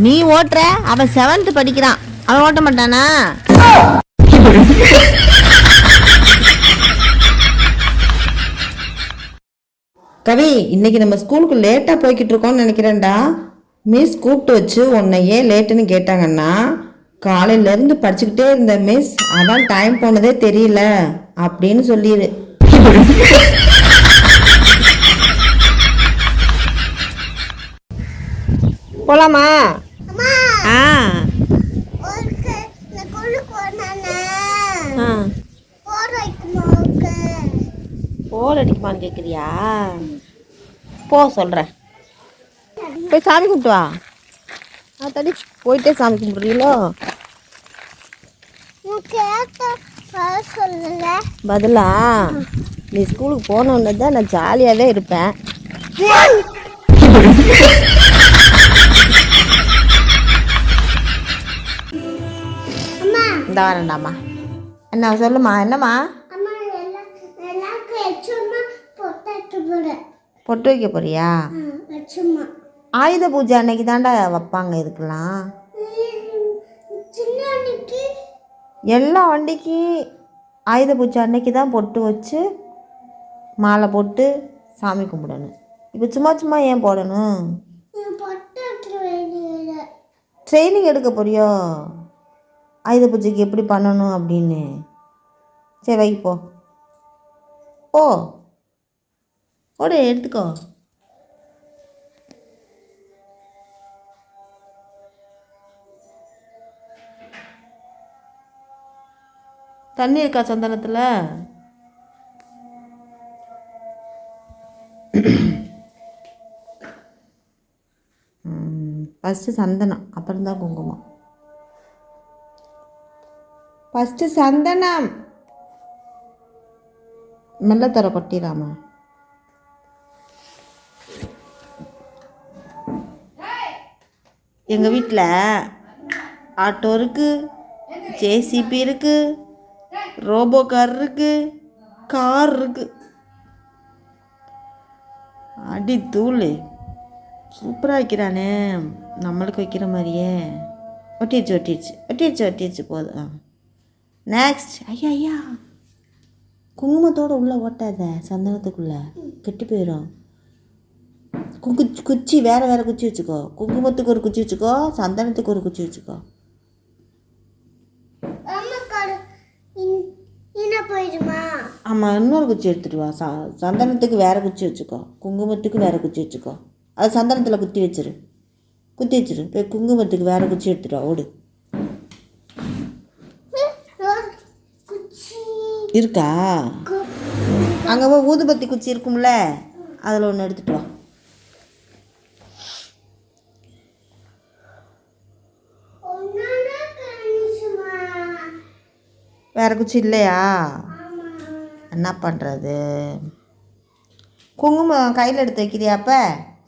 நீ ஓட்டுற, அவன் 7th படிக்கிறான், அவன் ஓட்ட மாட்டானா? கவி, இன்னைக்கு நம்ம ஸ்கூலுக்கு லேட்டாக போய்கிட்டு இருக்கோம்னு நினைக்கிறேன்டா. மிஸ் கூப்பிட்டு வச்சு உன்னை ஏன் லேட்டுன்னு கேட்டாங்கன்னா, காலையிலேருந்து படிச்சுக்கிட்டே இருந்த மிஸ், அதான் டைம் போனதே தெரியல அப்படின்னு சொல்லிடு. போலாமா? போர் அடிக்குமான்னு கேட்குறியா? போ சொல்கிறேன். போய் சாமி கும்பிட்டு வா. தடி போயிட்டே சாமி கும்பிட்றீங்களோ? பதிலா நீ ஸ்கூலுக்கு போனோன்னு தான் நான் ஜாலியாகவே இருப்பேன். இந்த வரேன்டாம்மா. என்ன சொல்லுமா? என்னம்மா? பொட்டு வைக்க போறியா? ஆயுத பூஜை அன்னைக்கு தாண்டா வைப்பாங்க இதுக்கெல்லாம். எல்லா வண்டிக்கு ஆயுத பூஜை அன்னைக்கு தான் பொட்டு வச்சு மாலை போட்டு சாமி கும்பிடணும். இப்போ சும்மா சும்மா ஏன் போடணும்? ட்ரைனிங் எடுக்க போறியோ ஆயுத பூஜைக்கு எப்படி பண்ணணும் அப்படின்னு? சரி வைப்போ. ஓ ஓடு, எடுத்துக்கோ. தண்ணி இருக்கா சந்தனத்தில்? ஃபஸ்ட்டு சந்தனம், அப்புறம்தான் குங்குமம். ஃபஸ்ட்டு சந்தனம். மெல்லத்தர கொட்டிடாமா? எங்கள் வீட்டில் ஆட்டோ இருக்குது, ஜேசிபி இருக்குது, ரோபோ கார் இருக்குது, கார் இருக்குது. அடி தூள் சூப்பராக வைக்கிறானே, நம்மளுக்கு வைக்கிற மாதிரியே. ஒட்டிடுச்சு ஒட்டிடுச்சு ஒட்டிடுச்சு ஒட்டிடுச்சு போதும். நெக்ஸ்ட். ஐயா ஐயா, குங்குமத்தோடு உள்ளே ஓட்டாத, சந்தனத்துக்குள்ளே கெட்டு போயிடும். குச்சி வேறு வேறு குச்சி வச்சுக்கோ. குங்குமத்துக்கு ஒரு குச்சி வச்சுக்கோ, சந்தனத்துக்கு ஒரு குச்சி வச்சுக்கோ. ஆமாம், இன்னொரு குச்சி எடுத்துகிட்டு வா. சந்தனத்துக்கு வேறு குச்சி வச்சுக்கோ, குங்குமத்துக்கு வேறு குச்சி வச்சுக்கோ. அது சந்தனத்தில் குத்தி வச்சிரு. போய் குங்குமத்துக்கு வேறு குச்சி எடுத்துகிட்டு வா. ஓடு. இருக்கா? அங்கே போய் ஊதுபத்தி குச்சி இருக்கும்ல, அதில் ஒன்று எடுத்துகிட்டு வா. வேறு குச்சி இல்லையா? என்ன பண்ணுறது? குங்குமம் கையில் எடுத்து வைக்கிறியா? அப்போ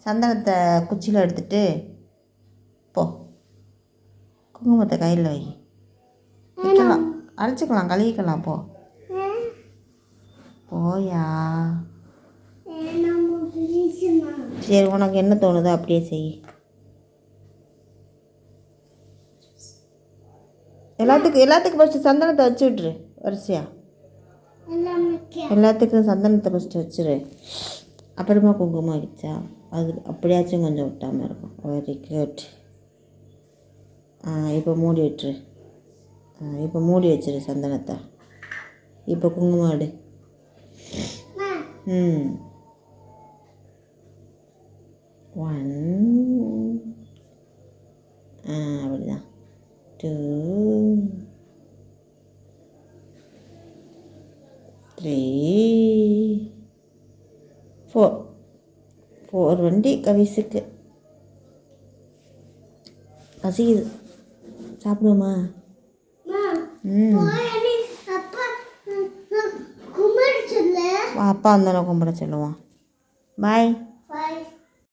சந்தனத்தை குச்சியில் எடுத்துட்டு போ. குங்குமத்தை கையில் வை. வைக்கலாம், அரைச்சிக்கலாம், கழுவிக்கலாம். போ போயா. சரி, உனக்கு என்ன தோணுதோ அப்படியே செய். எல்லாத்துக்கும் ஃபஸ்ட்டு சந்தனத்தை வச்சு விட்ரு. வரிசையா எல்லாத்துக்கும் சந்தனத்தை ஃபஸ்ட்டு வச்சுரு. அப்புறமா குங்குமம் வச்சா அது அப்படியாச்சும் கொஞ்சம் விட்டாமல் இருக்கும். Very good. இப்போ மூடி விட்டுரு. இப்போ மூடி வச்சிரு சந்தனத்தை. இப்போ குங்குமம் எடு. ஒன், அப்படிதான். 2, 3, 4 வண்டி கவிசுக்கு. பசிக்குது, சாப்பிடுவோமா? அப்பா வந்தாலும் கும்பிட சொல்லுவான். பாய்.